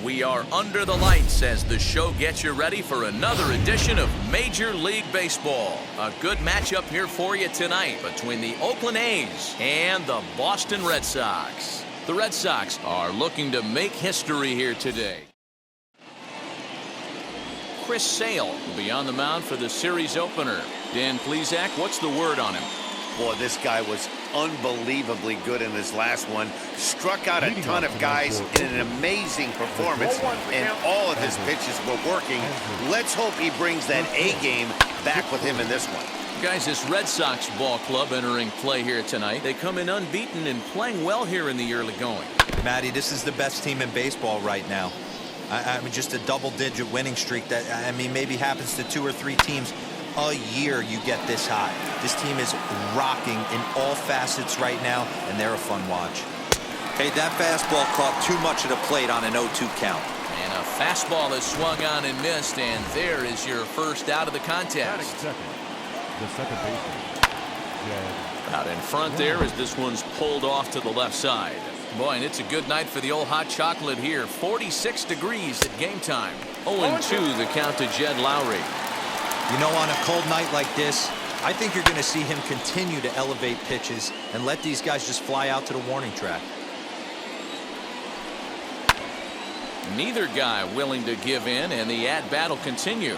We are under the lights as the show gets you ready for another edition of Major League Baseball. A good matchup here for you tonight between the Oakland A's and the Boston Red Sox. The Red Sox are looking to make history here today. Chris Sale will be on the mound for the series opener. Dan Plesac, what's the word on him? Boy, this guy was unbelievably good in his last one. Struck out a ton of guys in an amazing performance, and all of his pitches were working. Let's hope he brings that A game back with him in this one. Guys, this Red Sox ball club entering play here tonight. They come in unbeaten and playing well here in the early going. Matty, this is the best team in baseball right now. I mean, just a double-digit winning streak that, I mean, maybe happens to 2 or 3 teams a year you get this high. This team is rocking in all facets right now, and they're a fun watch. Hey, that fastball caught too much of the plate on an 0-2 count. And a fastball is swung on and missed, and there is your first out of the contest. The second baseman. Out in front there as this one's pulled off to the left side. Boy, and it's a good night for the old hot chocolate here. 46 degrees at game time. 0-2 the count to Jed Lowry. You know, on a cold night like this, I think you're going to see him continue to elevate pitches and let these guys just fly out to the warning track. Neither guy willing to give in, and the at-bat will continue.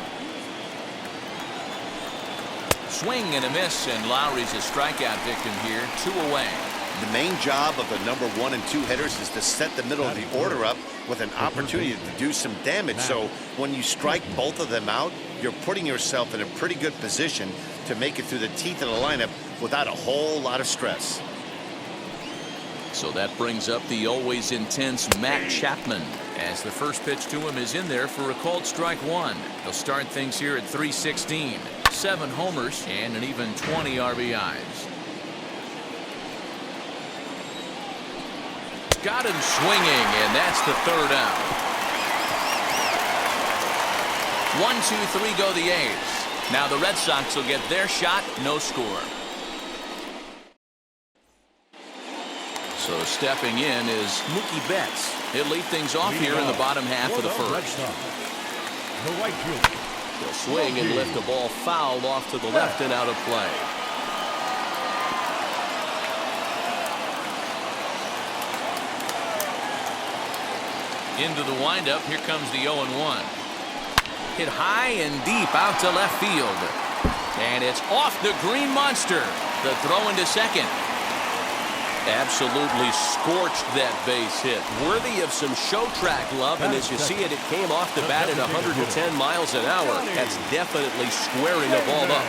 Swing and a miss, and Lowry's a strikeout victim here. 2 away. The main job of the number 1 and 2 hitters is to set the middle of the order up with an opportunity to do some damage. So when you strike both of them out, you're putting yourself in a pretty good position to make it through the teeth of the lineup without a whole lot of stress. So that brings up the always intense Matt Chapman, as the first pitch to him is in there for a called strike 1. They'll start things here at 316. 7 homers and an even 20 RBIs. Got him swinging, and that's the third out. 1, 2, 3 go the A's. Now the Red Sox will get their shot. No score. So stepping in is Mookie Betts. He'll lead things off here in the bottom half of the first. The right fielder. He'll swing and lift the ball foul off to the left and out of play. Into the windup, here comes the 0-1. Hit high and deep out to left field. And it's off the green monster. The throw into second. Absolutely scorched that base hit. Worthy of some show track love, and as you see it, it came off the bat at 110 miles an hour. That's definitely squaring the ball up.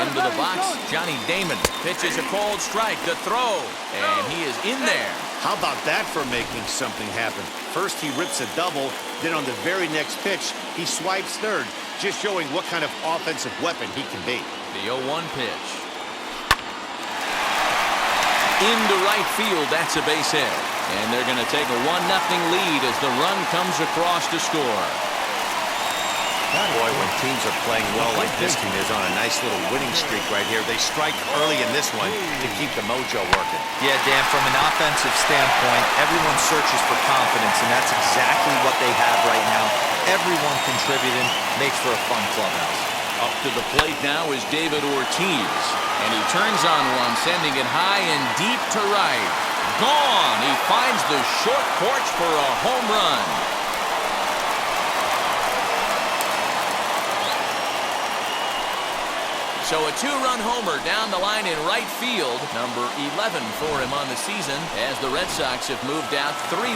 Into the box, Johnny Damon pitches a cold strike. The throw, and he is in there. How about that for making something happen? First he rips a double, then on the very next pitch he swipes third, just showing what kind of offensive weapon he can be. The 0-1 pitch. Into right field, that's a base hit. And they're going to take a 1-0 lead as the run comes across to score. Boy, when teams are playing well like this team is on a nice little winning streak right here, they strike early in this one to keep the mojo working. Yeah, Dan, from an offensive standpoint, everyone searches for confidence, and that's exactly what they have right now. Everyone contributing makes for a fun clubhouse. Up to the plate now is David Ortiz. And he turns on one, sending it high and deep to right. Gone! He finds the short porch for a home run. So a 2-run homer down the line in right field. Number 11 for him on the season as the Red Sox have moved out 3-0.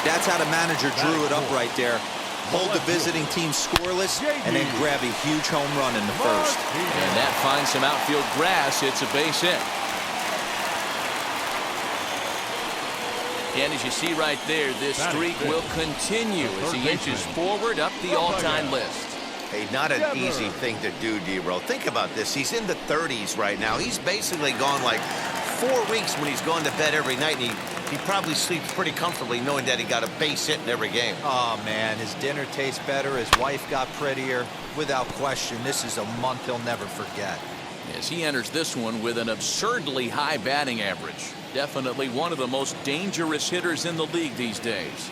That's how the manager drew it up right there. Hold the visiting team scoreless and then grab a huge home run in the first. And that finds some outfield grass. It's a base hit. And as you see right there, this streak will continue as he inches forward up the all-time list. Hey, not an easy thing to do, D-Row. Think about this. He's in the 30s right now. He's basically gone like 4 weeks when he's gone to bed every night, and he probably sleeps pretty comfortably knowing that he got a base hit in every game. Oh, man, his dinner tastes better. His wife got prettier. Without question, this is a month he'll never forget. as he enters this one with an absurdly high batting average. Definitely one of the most dangerous hitters in the league these days.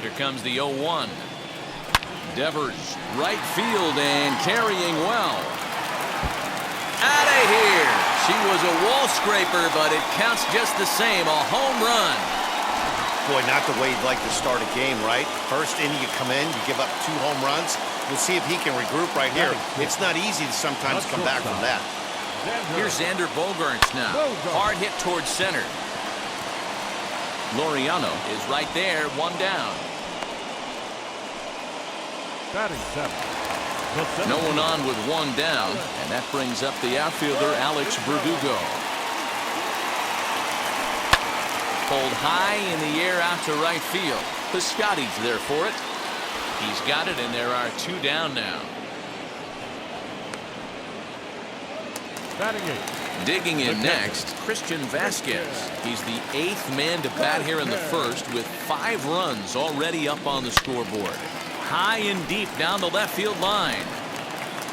Here comes the 0-1. Devers, right field and carrying well. Out of here. She was a wall scraper, but it counts just the same. A home run. Boy, not the way you'd like to start a game, right? First inning, you come in, you give up 2 home runs. We'll see if he can regroup right here. It's not easy to sometimes come back from that. Here's Xander Bogaerts now. Hard hit towards center. Laureano is right there, 1 down. Batting 7. No one on with 1 down, and that brings up the outfielder Alex Verdugo. Pulled high in the air out to right field. Piscotty's there for it. He's got it, and there are 2 down now. Batting 8. Digging in next, Christian Vasquez. He's the 8th man to bat here in the first with 5 runs already up on the scoreboard. High and deep down the left field line.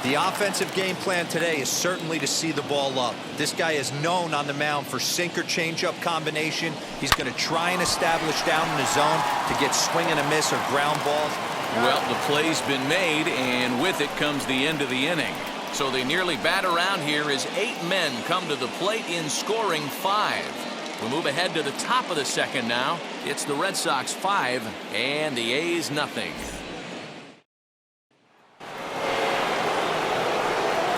The offensive game plan today is certainly to see the ball up. This guy is known on the mound for sinker changeup combination. He's going to try and establish down in the zone to get swing and a miss or ground balls. Well, the play's been made, and with it comes the end of the inning. So they nearly bat around here as 8 men come to the plate in scoring 5. We'll move ahead to the top of the second now. It's the Red Sox 5 and the A's nothing.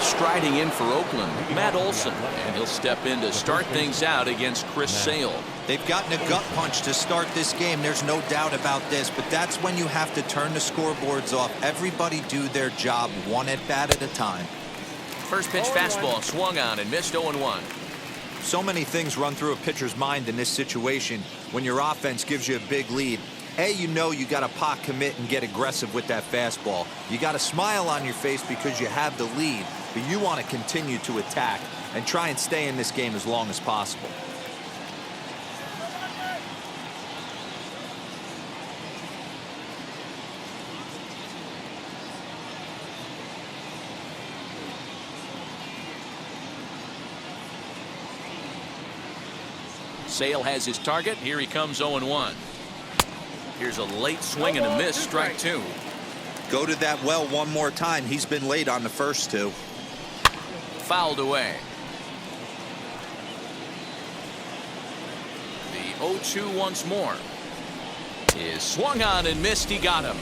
Striding in for Oakland, Matt Olson, and he'll step in to start things out against Chris Sale. They've gotten a gut punch to start this game. There's no doubt about this, but that's when you have to turn the scoreboards off. Everybody do their job 1 at bat at a time. First pitch fastball swung on and missed 0-1. So many things run through a pitcher's mind in this situation when your offense gives you a big lead. You know you got to pot commit and get aggressive with that fastball. You got a smile on your face because you have the lead, but you want to continue to attack and try and stay in this game as long as possible. Sale has his target. Here he comes 0-1. Here's a late swing and a miss, strike 2. Go to that well one more time. He's been late on the first 2. Fouled away. The 0-2 once more. Is swung on and missed. He got him.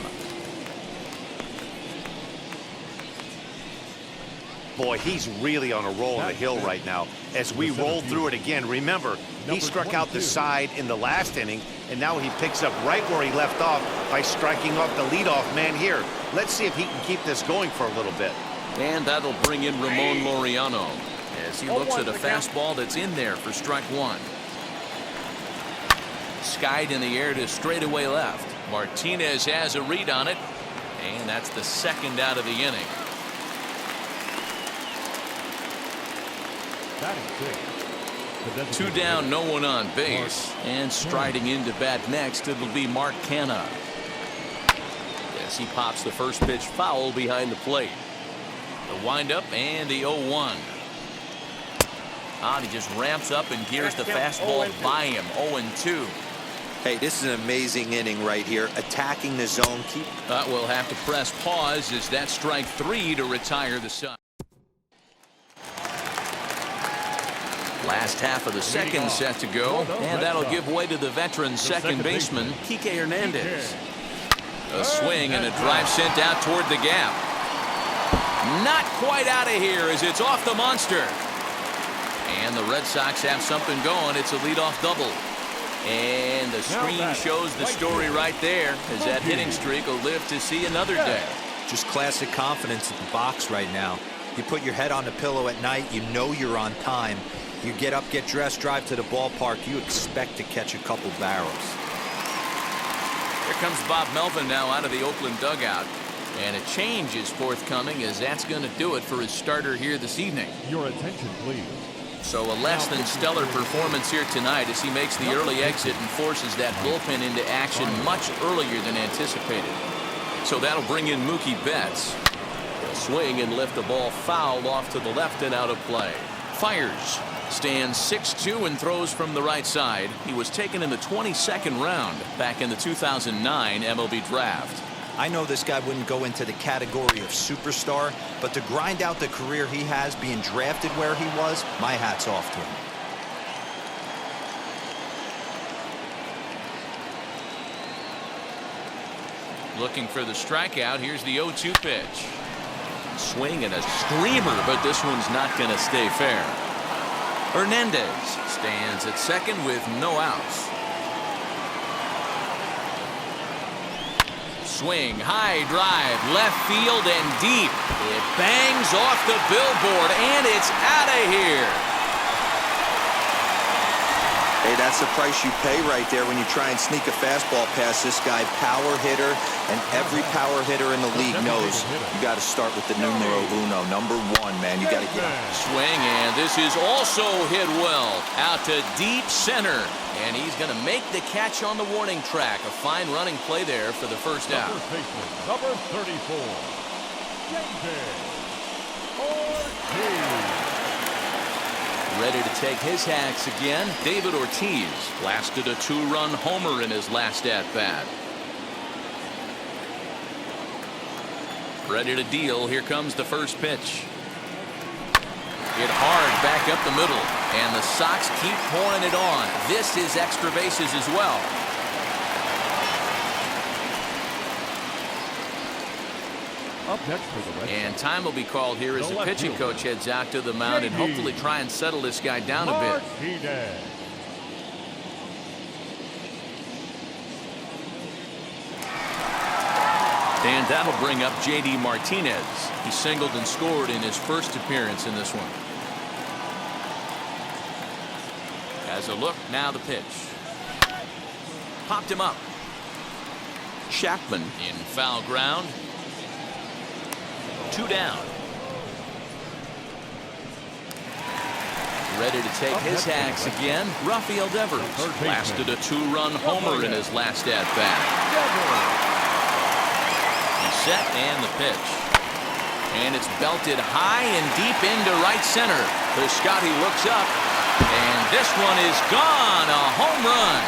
Boy, he's really on a roll on the hill right now. As we roll through it again, remember, he struck out the side in the last inning, and now he picks up right where he left off by striking off the leadoff man here. Let's see if he can keep this going for a little bit. And that'll bring in Ramon Laureano as he looks at a fastball that's in there for strike 1. Skied in the air to straightaway left. Martinez has a read on it, and that's the 2nd out of the inning. Batting 6. 2 down, no one on base, and striding in to bat next, it'll be Mark Canha. Yes, he pops the first pitch foul behind the plate. The windup and the 0-1. He just ramps up and gears the fastball by him. 0-2. Hey, this is an amazing inning right here. Attacking the zone. We'll have to press pause as that's strike 3 to retire the side. Last half of the second set to go, and that'll give way to the veteran second baseman, Kike Hernandez. A swing and a drive sent out toward the gap. Not quite out of here as it's off the monster. And the Red Sox have something going. It's a leadoff double. And the screen shows the story right there as that hitting streak will live to see another day. Just classic confidence at the box right now. You put your head on the pillow at night, you know you're on time. You get up, get dressed, drive to the ballpark, you expect to catch a couple barrels. Here comes Bob Melvin now out of the Oakland dugout. And a change is forthcoming as that's going to do it for his starter here this evening. Your attention, please. So a less than stellar performance here tonight as he makes the early exit and forces that bullpen into action much earlier than anticipated. So that'll bring in Mookie Betts. Swing and lift the ball foul off to the left and out of play. Fires. Stands 6'2" and throws from the right side. He was taken in the 22nd round back in the 2009 MLB draft. I know this guy wouldn't go into the category of superstar, but to grind out the career he has being drafted where he was, my hat's off to him. Looking for the strikeout. Here's the 0-2 pitch. Swing and a screamer, but this one's not going to stay fair. Hernandez stands at second with no outs. Swing, high drive, left field and deep. It bangs off the billboard and it's out of here. Hey, that's the price you pay right there when you try and sneak a fastball past this guy. Power hitter, and every power hitter in the league knows you got to start with the numero uno, number one, man. You got to get up. Swing, and this is also hit well out to deep center, and he's going to make the catch on the warning track. A fine running play there for the first out. Number 34, David Ortiz. Ready to take his hacks again. David Ortiz blasted a 2-run homer in his last at-bat. Ready to deal. Here comes the first pitch. Hit hard back up the middle, and the Sox keep pouring it on. This is extra bases as well. Up next for the Red And Sox. time will be called here as the left pitching fielder, coach heads out to the mound and hopefully try and settle this guy down a bit. Martinez. And that'll bring up J.D. Martinez. He singled and scored in his first appearance in this one. As a look, now the pitch. Popped him up. Chapman in foul ground. 2 down. Ready to take his hacks again. Rafael Devers blasted a 2-run homer in his last at-bat. He's set and the pitch. And it's belted high and deep into right center. Piscotty looks up, and this one is gone. A home run.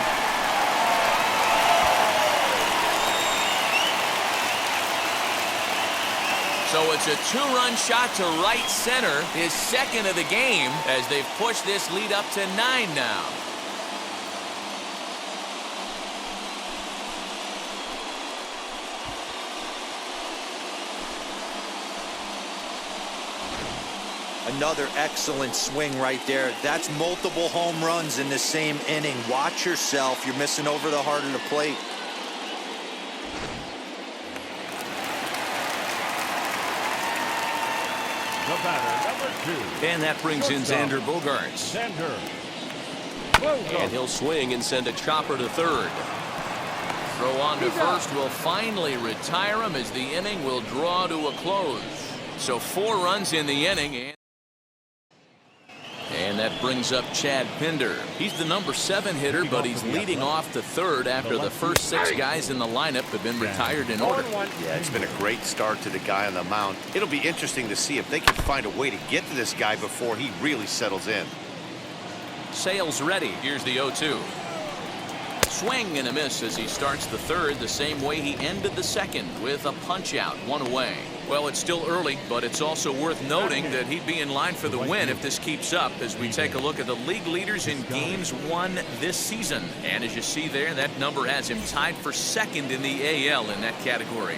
So it's a 2-run shot to right center, his second of the game, as they've pushed this lead up to 9 now. Another excellent swing right there. That's multiple home runs in the same inning. Watch yourself. You're missing over the heart of the plate. The batter, number 2. And that brings in Xander Bogaerts. And he'll swing and send a chopper to third. Throw on to first will finally retire him as the inning will draw to a close. So 4 runs in the inning. And that brings up Chad Pinder. He's the number 7 hitter, but he's leading off to third after the first 6 guys in the lineup have been retired in order. Yeah, it's been a great start to the guy on the mound. It'll be interesting to see if they can find a way to get to this guy before he really settles in. Sales ready. Here's the 0-2. Swing and a miss as he starts the third the same way he ended the second, with a punch out, 1 away. Well, it's still early, but it's also worth noting that he'd be in line for the win if this keeps up as we take a look at the league leaders in games won this season. And as you see there, that number has him tied for second in the AL in that category.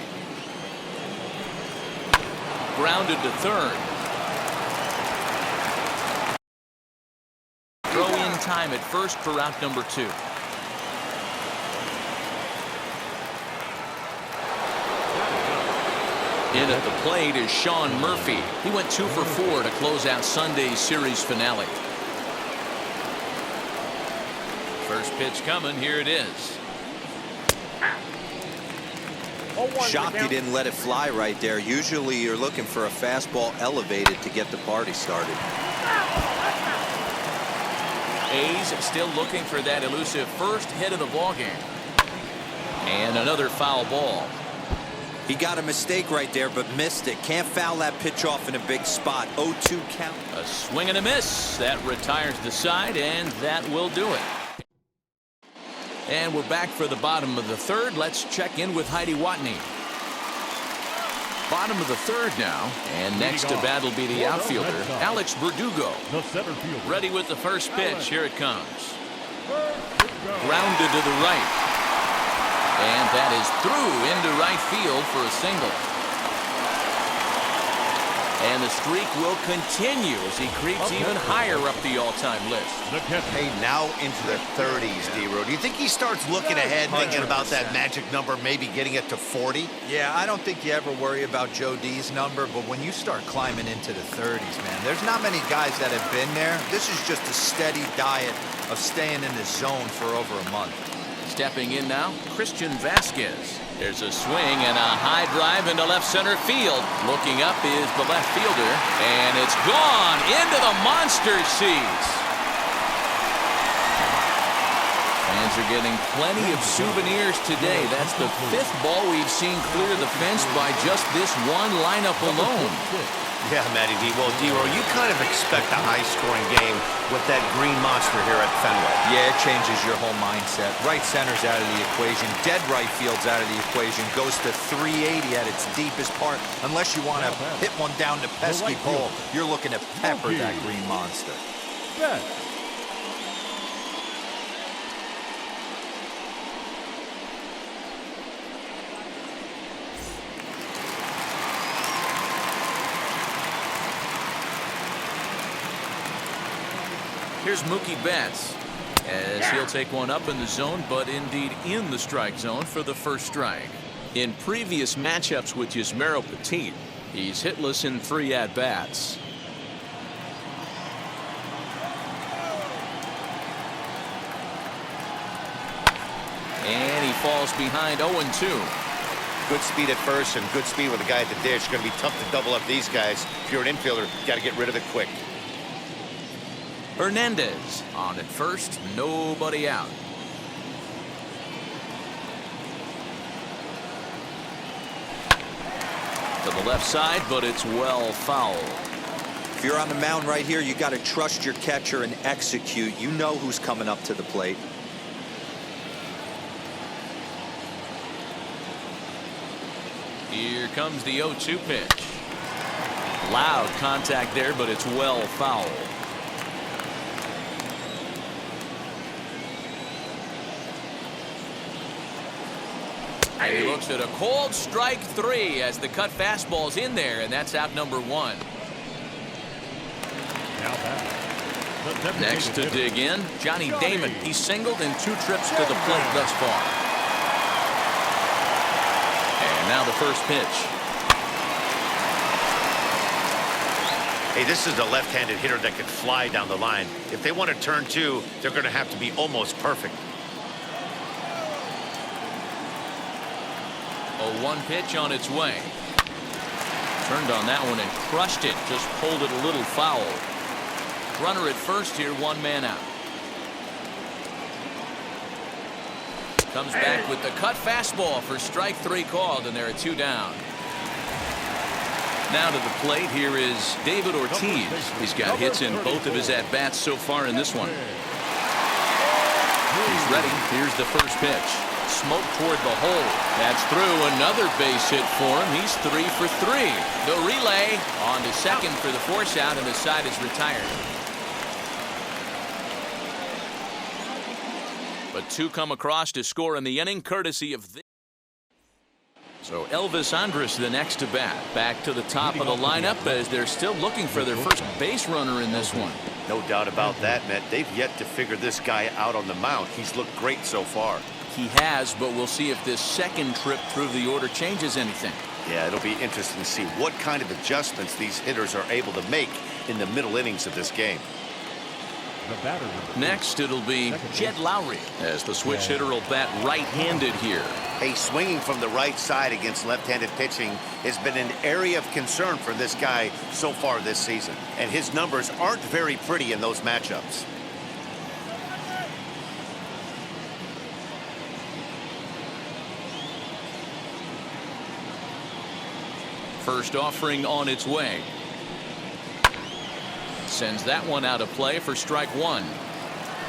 Grounded to third. Throw in time at first for out number 2. In at the plate is Sean Murphy. He went 2 for 4 to close out Sunday's series finale. First pitch coming. Here it is. Shocked he didn't let it fly right there. Usually you're looking for a fastball elevated to get the party started. A's still looking for that elusive first hit of the ballgame. And another foul ball. He got a mistake right there, but missed it. Can't foul that pitch off in a big spot. 0-2 count. A swing and a miss. That retires the side, and that will do it. And we're back for the bottom of the third. Let's check in with Heidi Watney. Bottom of the third now, and next to bat will be the outfielder, Alex Verdugo. The center fielder. Ready with the first pitch. Here it comes. Grounded to the right. And that is through into right field for a single. And the streak will continue as he creeps even higher up the all-time list. Hey, now into the 30s, D-Row. Do you think he starts looking ahead, thinking about that magic number, maybe getting it to 40? Yeah, I don't think you ever worry about Joe D's number, but when you start climbing into the 30s, man, there's not many guys that have been there. This is just a steady diet of staying in the zone for over a month. Stepping in now, Christian Vasquez. There's a swing and a high drive into left center field. Looking up is the left fielder, and it's gone into the monster seats. Fans are getting plenty of souvenirs today. That's the 5th ball we've seen clear the fence by just this one lineup alone. Yeah, Matty D. Well, D-Row, you kind of expect a high-scoring game with that green monster here at Fenway. Yeah, it changes your whole mindset. Right center's out of the equation. Dead right field's out of the equation. Goes to 380 at its deepest part. Unless you want to hit one down the pesky pole, you're looking to pepper that green monster. Bet. Here's Mookie Betts as he'll take one up in the zone, but indeed in the strike zone for the first strike. In previous matchups with Yusmeiro Petit, he's hitless in 3 at-bats. And he falls behind 0-2. Good speed at first and good speed with the guy at the dish. Going to be tough to double up these guys. If you're an infielder, got to get rid of it quick. Hernandez on at first, nobody out. To the left side, but it's well fouled. If you're on the mound right here, you got to trust your catcher and execute. You know who's coming up to the plate. Here comes the 0-2 pitch. Loud contact there, but it's well fouled. And he looks at a cold strike 3 as the cut fastball's in there, and that's out number 1. Next to dig in, Johnny Damon. He's singled in 2 trips to the plate thus far. And now the first pitch. Hey, this is a left-handed hitter that could fly down the line. If they want to turn 2, they're going to have to be almost perfect. A 1 pitch on its way. Turned on that one and crushed it. Just pulled it a little foul. Runner at first here, 1 man out. Comes back with the cut fastball for strike 3 called, and there are 2 down. Now to the plate, here is David Ortiz. He's got hits in both of his at-bats so far in this one. He's ready. Here's the first pitch. Smoke toward the hole. That's through. Another base hit for him. He's 3 for 3. The relay on to second for the force out, and the side is retired. But 2 come across to score in the inning, courtesy of this. So Elvis Andrus the next to bat. Back to the top of the lineup as they're still looking for their first base runner in this one. No doubt about that, Matt. They've yet to figure this guy out on the mound. He's looked great so far. He has, but we'll see if this second trip through the order changes anything. Yeah, it'll be interesting to see what kind of adjustments these hitters are able to make in the middle innings of this game. Next, it'll be Jed Lowry as the switch hitter will bat right-handed here. Hey, swinging from the right side against left-handed pitching has been an area of concern for this guy so far this season. And his numbers aren't very pretty in those matchups. First offering on its way. Sends that one out of play for strike one.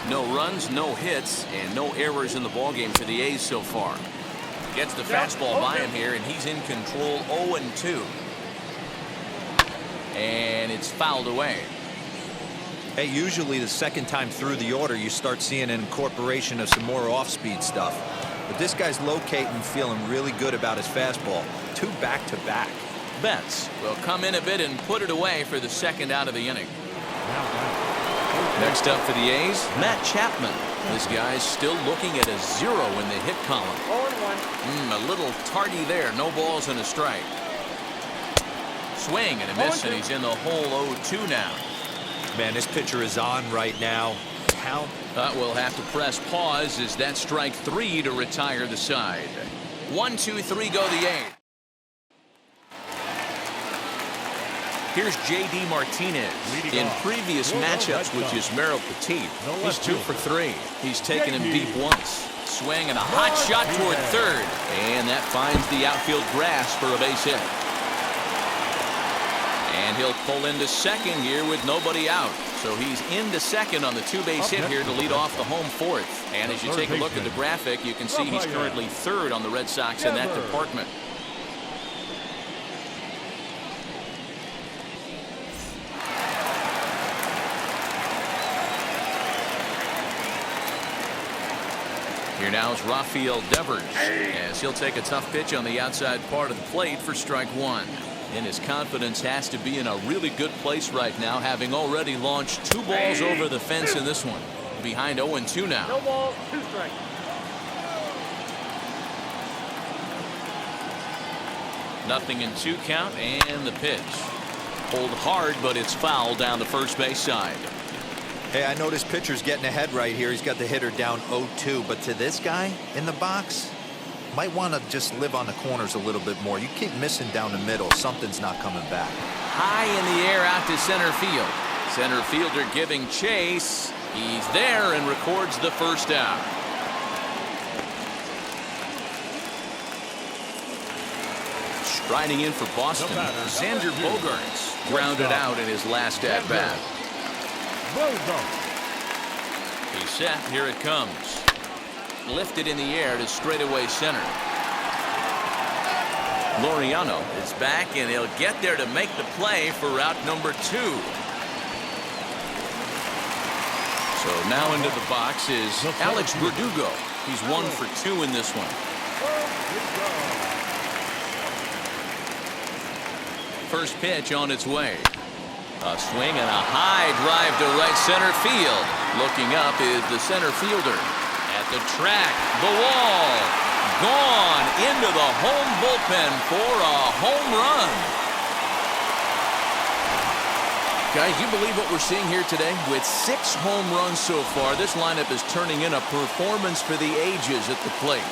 No runs, no hits, and no errors in the ballgame for the A's so far. Gets the fastball by him here, and he's in control 0-2. And it's fouled away. Hey, usually the second time through the order, you start seeing an incorporation of some more off-speed stuff. But this guy's locating, feeling really good about his fastball. 2 back-to-back. Betts will come in a bit and put it away for the second out of the inning. Next up for the A's, Matt Chapman. This guy's still looking at a 0 in the hit column. 0-1. A little tardy there. No balls and a strike. Swing and a miss, and he's in the hole 0-2 now. Man, this pitcher is on right now. Count. We'll have to press pause as that's strike 3 to retire the side. 1, 2, 3 go the A's. Here's J.D. Martinez. In previous matchups with Yusmeiro Petit, he's 2 for 3. He's taken him deep once. Swing and a hot shot toward third. And that finds the outfield grass for a base hit. And he'll pull into second here with nobody out. So he's into second on the 2-base hit here to lead off the home 4th. And as you take a look at the graphic, you can see he's currently 3rd on the Red Sox in that department. Here now is Rafael Devers as he'll take a tough pitch on the outside part of the plate for strike 1. And his confidence has to be in a really good place right now, having already launched 2 balls over the fence in this one. Behind 0-2 now. No balls, 2 strikes. Nothing in 2 count, and the pitch. Pulled hard, but it's foul down the first base side. Hey, I know this pitcher's getting ahead right here. He's got the hitter down 0-2, but to this guy in the box, might want to just live on the corners a little bit more. You keep missing down the middle, something's not coming back. High in the air out to center field. Center fielder giving chase. He's there and records the first out. Striding in for Boston, Xander Bogaerts grounded out in his last at bat. He's set. Here it comes. Lifted in the air to straightaway center. Laureano is back, and he'll get there to make the play for route number 2. So now into the box is Alex Verdugo. He's 1 for 2 in this one. First pitch on its way. A swing and a high drive to right center field. Looking up is the center fielder. At the track, the wall, gone into the home bullpen for a home run. Guys, you believe what we're seeing here today? With 6 home runs so far, this lineup is turning in a performance for the ages at the plate.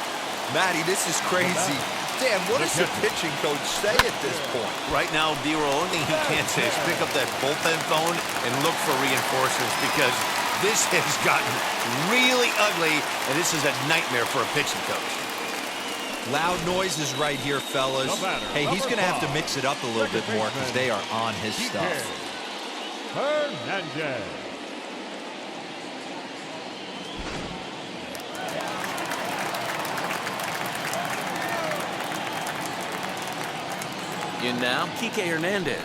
Matty, this is crazy. Dan, what does the pitching coach say at this point? Right now, the only thing he can say is pick up that bullpen phone and look for reinforcements, because this has gotten really ugly, and this is a nightmare for a pitching coach. Loud noises right here, fellas. Hey, he's going to have to mix it up a little bit more because they are on his stuff. Hernandez. In now, Kike Hernandez.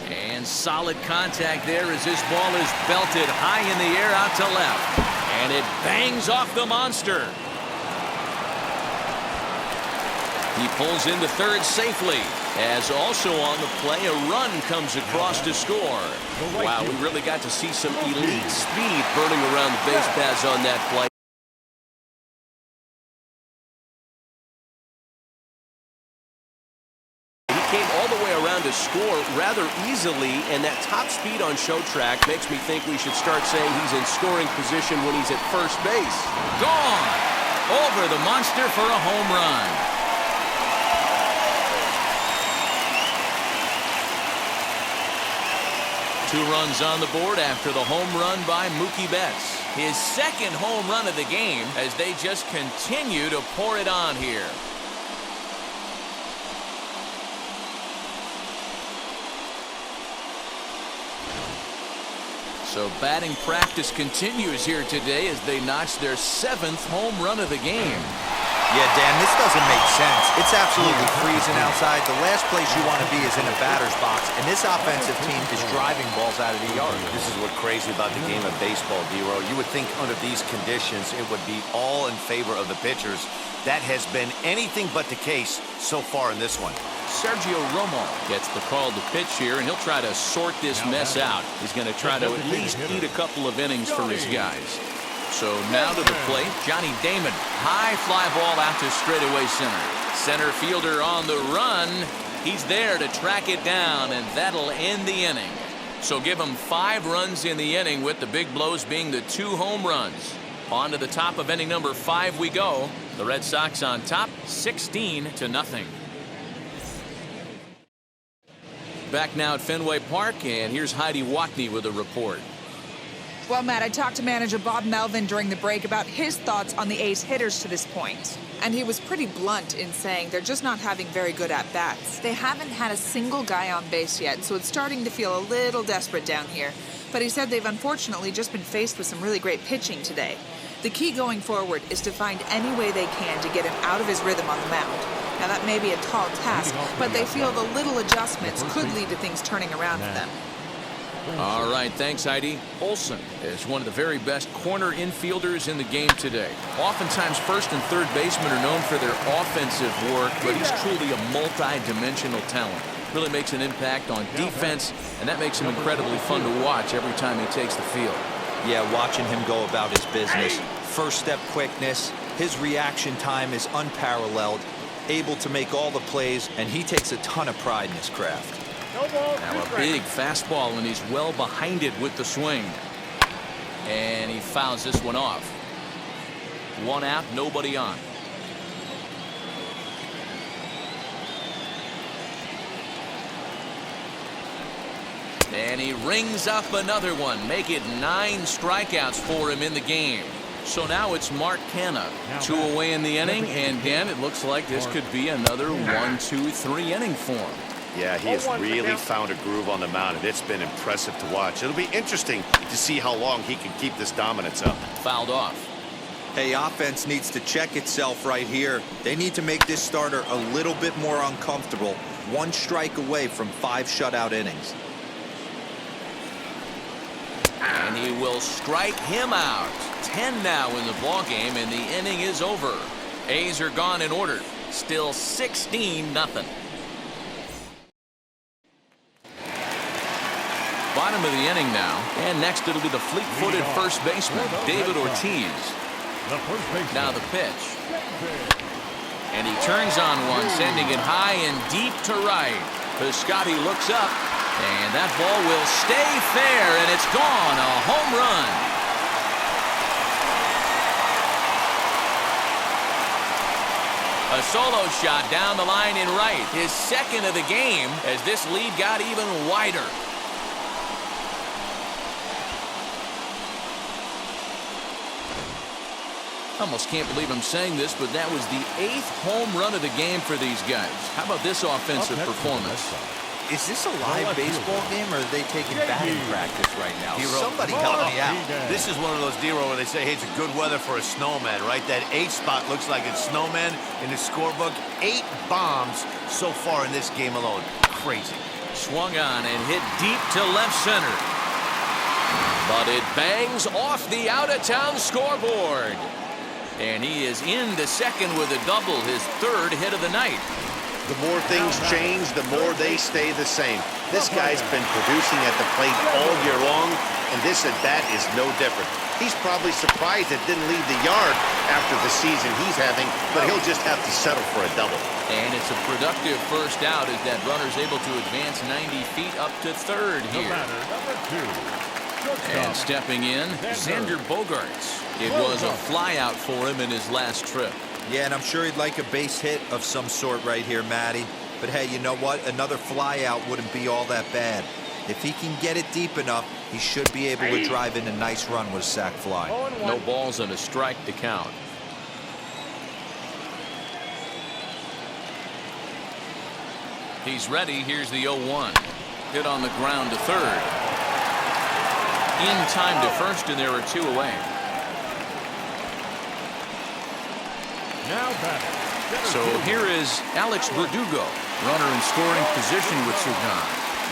And solid contact there as this ball is belted high in the air out to left. And it bangs off the monster. He pulls into third safely. As also on the play, a run comes across to score. Wow, we really got to see some elite speed burning around the base paths on that play. Came all the way around to score rather easily, and that top speed on show track makes me think we should start saying he's in scoring position when he's at first base. Gone! Over the monster for a home run. Two runs on the board after the home run by Mookie Betts. His second home run of the game as they just continue to pour it on here. So batting practice continues here today as they notch their 7th home run of the game. Yeah, Dan, this doesn't make sense. It's absolutely freezing outside. The last place you want to be is in a batter's box, and this offensive team is driving balls out of the yard. This is what's crazy about the game of baseball, D-Row. You would think under these conditions it would be all in favor of the pitchers. That has been anything but the case so far in this one. Sergio Romo gets the call to pitch here, and he'll try to sort this mess out. He's going to try to at least eat a couple of innings for his guys. So now to the plate, Johnny Damon. High fly ball out to straightaway center. Center fielder on the run. He's there to track it down, and that'll end the inning. So give him 5 runs in the inning, with the big blows being the 2 home runs. On to the top of inning number 5 we go. The Red Sox on top, 16-0. Back now at Fenway Park, and here's Heidi Watney with a report. Well, Matt, I talked to manager Bob Melvin during the break about his thoughts on the A's hitters to this point. And he was pretty blunt in saying they're just not having very good at-bats. They haven't had a single guy on base yet, so it's starting to feel a little desperate down here. But he said they've unfortunately just been faced with some really great pitching today. The key going forward is to find any way they can to get him out of his rhythm on the mound. Now, that may be a tall task, but they feel the little adjustments could lead to things turning around for them. All right, thanks, Heidi. Olsen is one of the very best corner infielders in the game today. Oftentimes, first and third basemen are known for their offensive work, but he's truly a multi-dimensional talent. Really makes an impact on defense, and that makes him incredibly fun to watch every time he takes the field. Yeah, watching him go about his business. First step quickness. His reaction time is unparalleled. Able to make all the plays, and he takes a ton of pride in his craft. Now a big fastball, and he's well behind it with the swing. And he fouls this one off. 1 out, nobody on. And he rings up another one. Make it 9 strikeouts for him in the game. So now it's Mark Canha. 2 away in the inning, and Dan, it looks like this could be another 1, 2, 3 inning for him. Yeah, he has really found a groove on the mound, and it's been impressive to watch. It'll be interesting to see how long he can keep this dominance up. Fouled off. Hey, offense needs to check itself right here. They need to make this starter a little bit more uncomfortable. 1 strike away from 5 shutout innings. And he will strike him out. 10 now in the ballgame, and the inning is over. A's are gone in order. Still 16-0. Bottom of the inning now, and next it'll be the fleet-footed first baseman, David Ortiz. Now the pitch. And he turns on one, sending it high and deep to right. Piscotty looks up, and that ball will stay fair, and it's gone. A home run. A solo shot down the line in right. His 2nd of the game as this lead got even wider. Almost can't believe I'm saying this, but that was the 8th home run of the game for these guys. How about this offensive performance? Is this a live baseball game, or are they taking batting practice right now? Somebody help me out. This is one of those D-Row where they say, hey, it's a good weather for a snowman, right? That 8 spot looks like it's snowman in the scorebook. 8 bombs so far in this game alone. Crazy. Swung on and hit deep to left center. But it bangs off the out-of-town scoreboard. And he is in the 2nd with a double, his 3rd hit of the night. The more things change, the more they stay the same. This guy's been producing at the plate all year long, and this at-bat is no different. He's probably surprised it didn't leave the yard after the season he's having, but he'll just have to settle for a double. And it's a productive first out as that runner's able to advance 90 feet up to 3rd here. And stepping in, Xander Bogaerts. It was a flyout for him in his last trip. Yeah, and I'm sure he'd like a base hit of some sort right here, Matty. But hey, you know what? Another flyout wouldn't be all that bad. If he can get it deep enough, he should be able to drive in a nice run with a sac fly. No balls and a strike to count. He's ready. Here's the 0-1. Hit on the ground to 3rd. In time to first, and there are 2 away. Now batting. So here is Alex Verdugo, runner in scoring position with Sugan.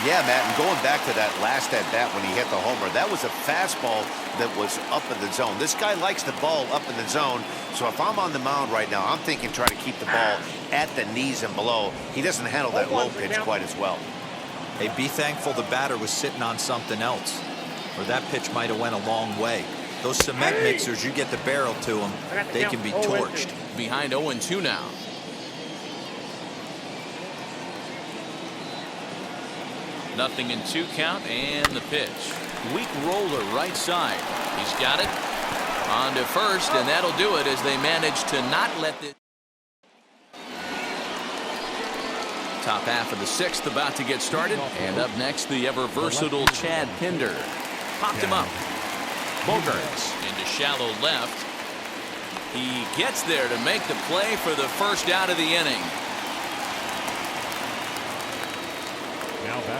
Yeah, Matt, and going back to that last at-bat when he hit the homer, that was a fastball that was up in the zone. This guy likes the ball up in the zone, so if I'm on the mound right now, I'm thinking try to keep the ball at the knees and below. He doesn't handle that low pitch quite as well. Hey, be thankful the batter was sitting on something else, or that pitch might have went a long way. Those cement mixers, you get the barrel to them, they can be torched. Behind 0-2 now. Nothing in 2 count, and the pitch. Weak roller right side. He's got it. On to first, and that'll do it as they manage to not let the top half of the 6th about to get started. And up next, the ever versatile Chad Pinder. Popped him up. Bogarts into shallow left. He gets there to make the play for the first out of the inning.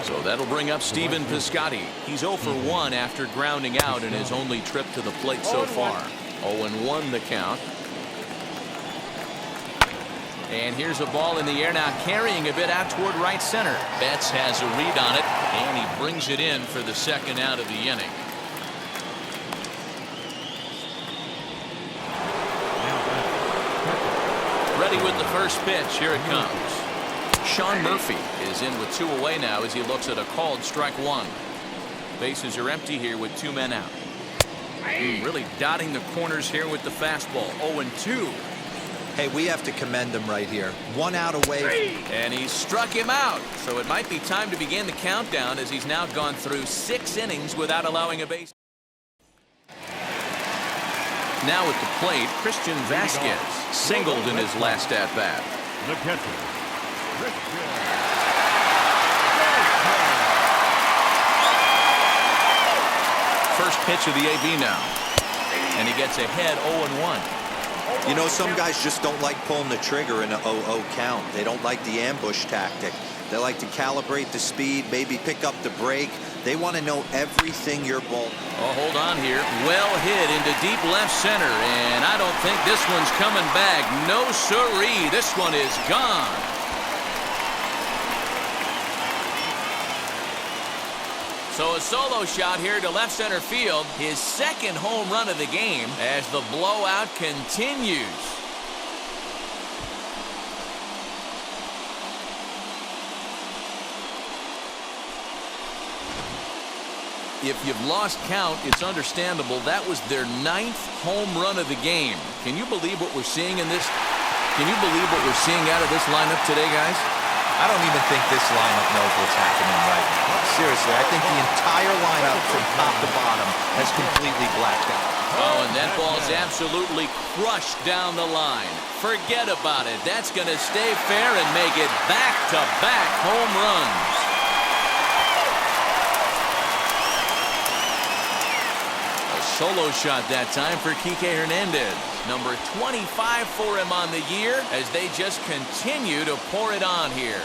So that'll bring up Stephen Piscotty. He's 0 for 1 after grounding out in his only trip to the plate so far. 0-1 the count. And here's a ball in the air now, carrying a bit out toward right center. Betts has a read on it, and he brings it in for the 2nd out of the inning. Ready with the first pitch. Here it comes. Sean Murphy is in with 2 away now as he looks at a called strike 1. Bases are empty here with 2 men out. Really dotting the corners here with the fastball. 0-2. Hey, we have to commend him right here. 1 out away. And he struck him out. So it might be time to begin the countdown as he's now gone through 6 innings without allowing a base. Now at the plate, Christian Vasquez singled in his last at-bat. The catcher. First pitch of the AB now. And he gets ahead 0-1. You know, some guys just don't like pulling the trigger in a 0-0 count. They don't like the ambush tactic. They like to calibrate the speed, maybe pick up the break. They want to know everything your ball. Oh, hold on here. Well hit into deep left center. And I don't think this one's coming back. No siree. This one is gone. So a solo shot here to left center field. His 2nd home run of the game as the blowout continues. If you've lost count, it's understandable. That was their 9th home run of the game. Can you believe what we're seeing in this? Can you believe what we're seeing out of this lineup today, guys? I don't even think this lineup knows what's happening right now. Seriously, I think the entire lineup from top to bottom has completely blacked out. Oh, and that ball's absolutely crushed down the line. Forget about it. That's going to stay fair and make it back-to-back home runs. A solo shot that time for Kike Hernandez. Number 25 for him on the year as they just continue to pour it on here.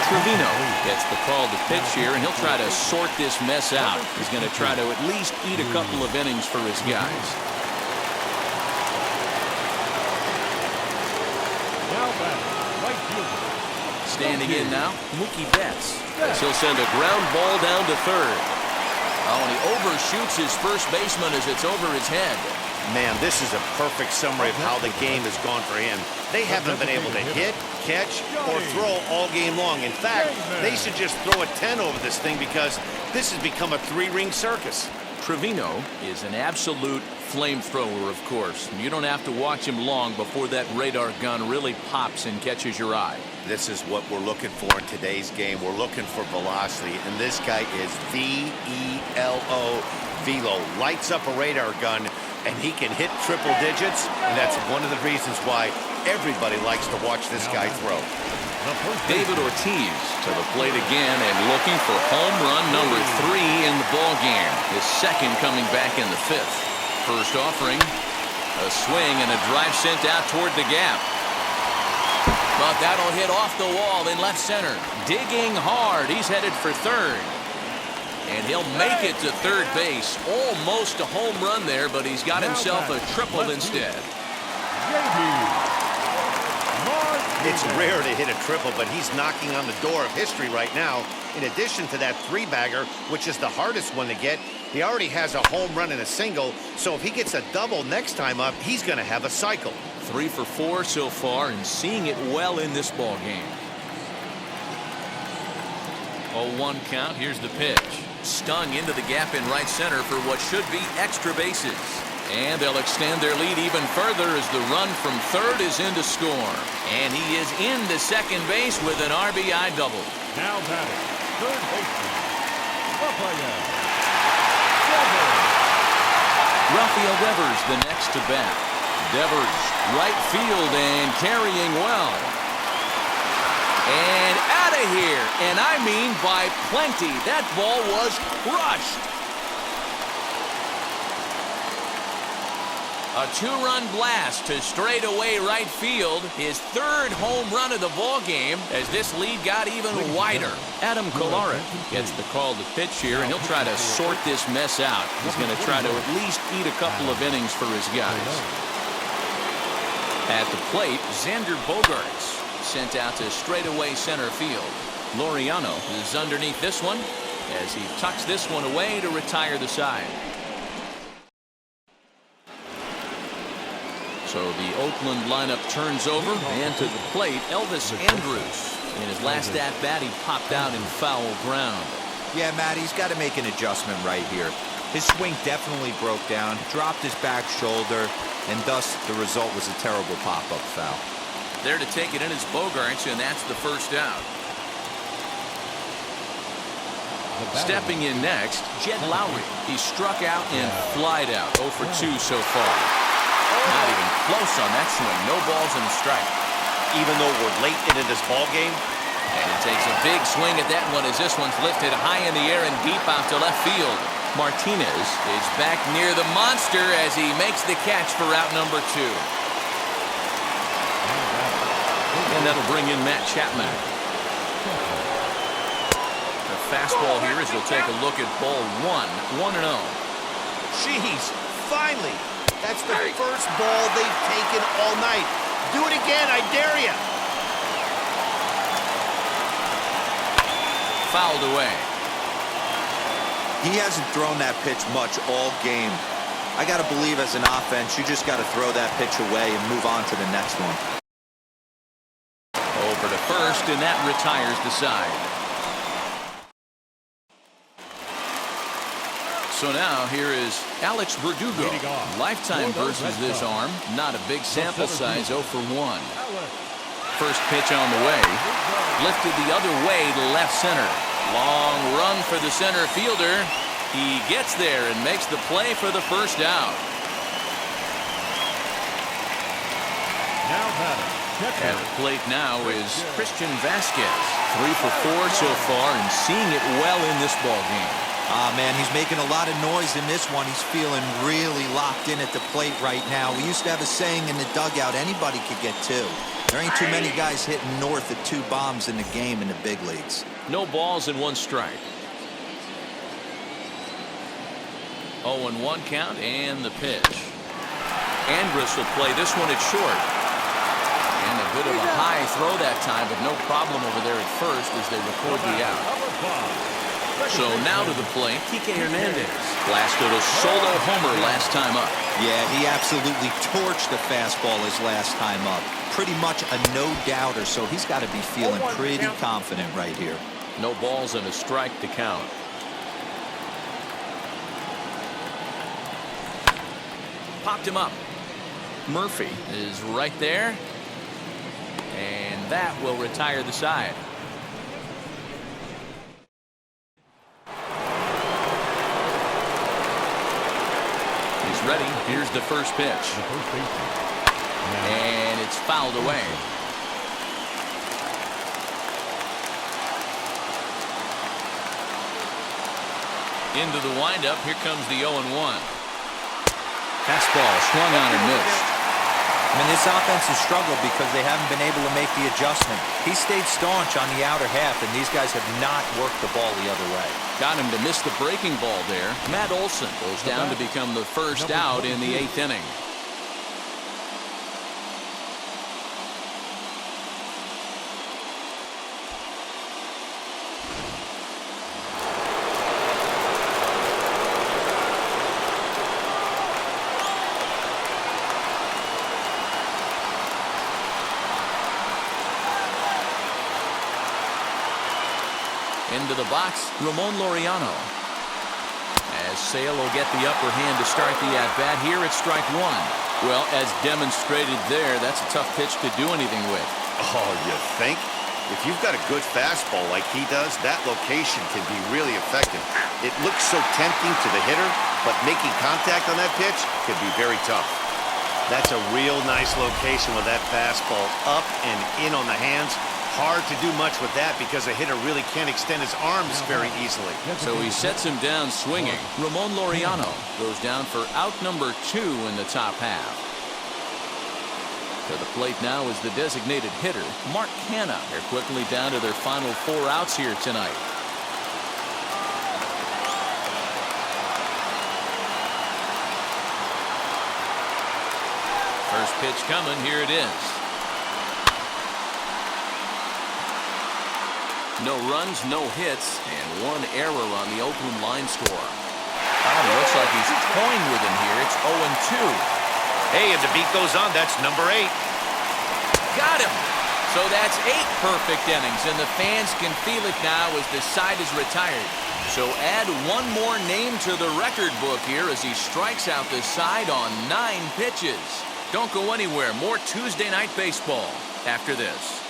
Trevino gets the call to pitch here, and he'll try to sort this mess out. He's going to try to at least eat a couple of innings for his guys. Standing in now, Mookie Betts. As he'll send a ground ball down to 3rd. Oh, and he overshoots his first baseman as it's over his head. Man, this is a perfect summary of how the game has gone for him. They haven't been able to hit, catch, or throw all game long. In fact, they should just throw a 10 over this thing because this has become a 3-ring circus. Trevino is an absolute flamethrower, of course. You don't have to watch him long before that radar gun really pops and catches your eye. This is what we're looking for in today's game. We're looking for velocity, and this guy is V-E-L-O, velo. Lights up a radar gun, And he can hit triple digits, and that's one of the reasons why everybody likes to watch this guy throw. David Ortiz to the plate again and looking for home run number 3 in the ballgame. His second coming back in the 5th. First offering, a swing and a drive sent out toward the gap. But that'll hit off the wall in left center. Digging hard. He's headed for third. And he'll make it to third base. Almost a home run there, but he's got himself a triple instead. It's rare to hit a triple, but he's knocking on the door of history right now. In addition to that 3-bagger, which is the hardest one to get, he already has a home run and a single. So if he gets a double next time up, he's going to have a cycle. 3 for 4 so far and seeing it well in this ball game. 0-1 count. Here's the pitch. Stung into the gap in right center for what should be extra bases. And they'll extend their lead even further as the run from third is in to score. And he is into second base with an RBI double. Now batting, third baseman, Rafael Devers the next to bat. Devers right field and carrying well. And out of here, and I mean by plenty. That ball was crushed. A 2-run blast to straightaway right field. His 3rd home run of the ball game as this lead got even wider. Adam Kolarek gets the call to pitch here, and he'll try to sort this mess out. He's going to try to at least eat a couple of innings for his guys. At the plate, Xander Bogaerts sent out to straightaway center field. Laureano is underneath this one as he tucks this one away to retire the side. So the Oakland lineup turns over, and to the plate, Elvis Andrus. In his last at-bat, he popped out in foul ground. Yeah, Matt, he's got to make an adjustment right here. His swing definitely broke down, dropped his back shoulder, and thus the result was a terrible pop-up foul. There to take it in is Bogaerts, and that's the first out. Stepping in next, Jed Lowry. He struck out and flied out. 0 for 2 so far. Not even close on that swing. No balls and a strike. Even though we're late into this ball game. And he takes a big swing at that one as this one's lifted high in the air and deep out to left field. Martinez is back near the monster as he makes the catch for out number 2. And that'll bring in Matt Chapman. The fastball here as we'll take a look at ball 1. 1-0. Jeez, finally. That's the first ball they've taken all night. Do it again, I dare you. Fouled away. He hasn't thrown that pitch much all game. I got to believe as an offense, you just got to throw that pitch away and move on to the next one. Over to first, and that retires the side. So now here is Alex Verdugo. Lifetime versus this arm. Not a big sample size, 0 for 1. First pitch on the way. Lifted the other way to left center. Long run for the center fielder. He gets there and makes the play for the first out. At the plate now is Christian Vasquez. 3 for 4 so far and seeing it well in this ball game. Ah, man, he's making a lot of noise in this one. He's feeling really locked in at the plate right now. We used to have a saying in the dugout, anybody could get 2. There ain't too many guys hitting north of 2 bombs in the game in the big leagues. No balls and 1 strike. 0-1 count and the pitch. Andrus will play this one at short. And a bit of a high throw that time, but no problem over there at first as they record the out. So now to the plate, Kike Hernandez blasted a solo homer last time up. Yeah, he absolutely torched the fastball his last time up. Pretty much a no-doubter, so he's got to be feeling pretty confident right here. No balls and a strike to count. Popped him up. Murphy is right there. And that will retire the side. ready. Here's the first pitch. The first baseman. And it's fouled away. Into the windup. Here comes the 0-1. Fastball swung on and missed. I mean, this offense has struggled because they haven't been able to make the adjustment. He stayed staunch on the outer half, and these guys have not worked the ball the other way. Got him to miss the breaking ball there. Matt Olson goes down to become the first out in the 8th inning. Into the box, Ramon Laureano. As Sale will get the upper hand to start the at-bat. Here it's strike one. Well, as demonstrated there, that's a tough pitch to do anything with. Oh, you think? If you've got a good fastball like he does, that location can be really effective. It looks so tempting to the hitter, but making contact on that pitch can be very tough. That's a real nice location with that fastball up and in on the hands. Hard to do much with that because a hitter really can't extend his arms very easily. So he sets him down swinging. Ramon Laureano goes down for out number 2 in the top half. To the plate now is the designated hitter, Mark Canha. They're quickly down to their final 4 outs here tonight. First pitch coming. Here it is. No runs, no hits, and 1 error on the Oakland line score. Oh, it looks like he's toying with him here. It's 0-2. Hey, and the beat goes on. That's number 8. Got him. So that's 8 perfect innings, and the fans can feel it now as the side is retired. So add 1 more name to the record book here as he strikes out the side on 9 pitches. Don't go anywhere. More Tuesday Night Baseball after this.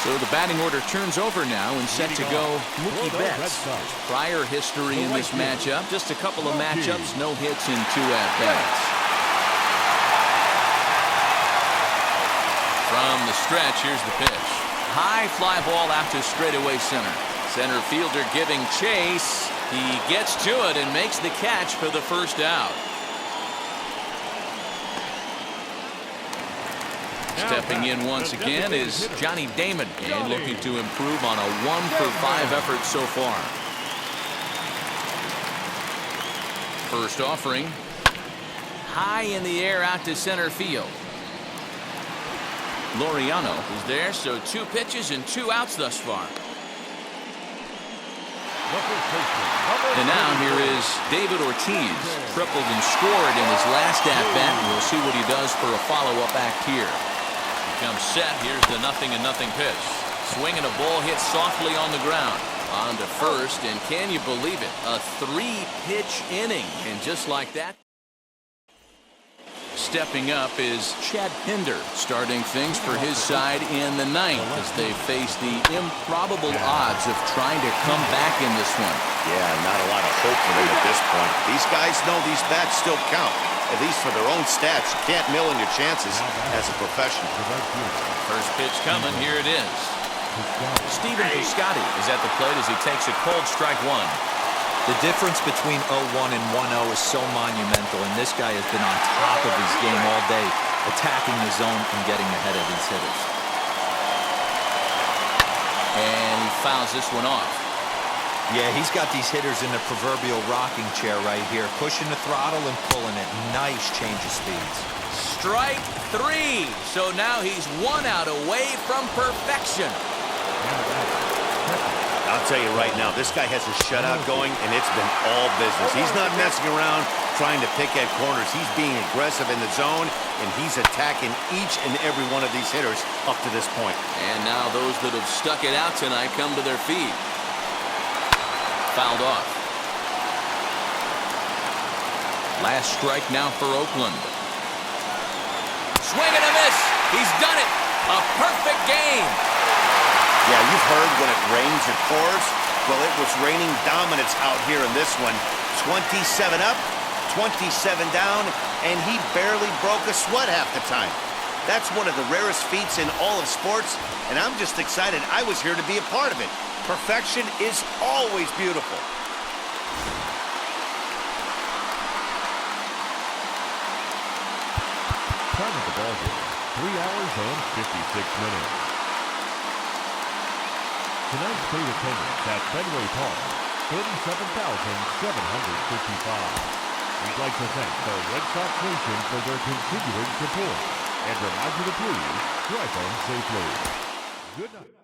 So the batting order turns over now and set to go Mookie Betts. Prior history in this matchup, just a couple of matchups, no hits in 2 at-bats. From the stretch, here's the pitch. High fly ball out to straightaway center. Center fielder giving chase. He gets to it and makes the catch for the first out. Stepping in once again is Johnny Damon, and looking to improve on a 1-for-5 effort so far. First offering. High in the air out to center field. Laureano is there, so 2 pitches and 2 outs thus far. And now here is David Ortiz. Tripled and scored in his last at-bat. We'll see what he does for a follow-up act here. Comes set. Here's the 0-0 pitch. Swinging a ball hit softly on the ground. On to first, and can you believe it? A 3-pitch inning, and just like that. Stepping up is Chad Pinder, starting things for his side in the 9th as they face the improbable odds of trying to come back in this one. Yeah, not a lot of hope for them at this point. These guys know these bats still count. At least for their own stats. You can't mill in your chances as a professional. First pitch coming. Here it is. Stephen Piscotty is at the plate as he takes a cold strike 1. The difference between 0-1 and 1-0 is so monumental, and this guy has been on top of his game all day, attacking the zone and getting ahead of these hitters. And he fouls this one off. Yeah, he's got these hitters in the proverbial rocking chair right here, pushing the throttle and pulling it. Nice change of speeds. Strike 3. So now he's 1 out away from perfection. I'll tell you right now, this guy has a shutout going, and it's been all business. He's not messing around trying to pick at corners. He's being aggressive in the zone, and he's attacking each and every one of these hitters up to this point. And now those that have stuck it out tonight come to their feet. Fouled off. Last strike now for Oakland. Swing and a miss. He's done it. A perfect game. Yeah, you've heard when it rains, it pours. Well, it was raining dominance out here in this one. 27 up, 27 down, and he barely broke a sweat half the time. That's one of the rarest feats in all of sports, and I'm just excited I was here to be a part of it. Perfection is always beautiful. Time of the ball game, 3 hours and 56 minutes. Tonight's paid attendance at Fenway Park, 37,755. We'd like to thank the Red Sox Nation for their continuing support and remind you to please drive home safely. Good night.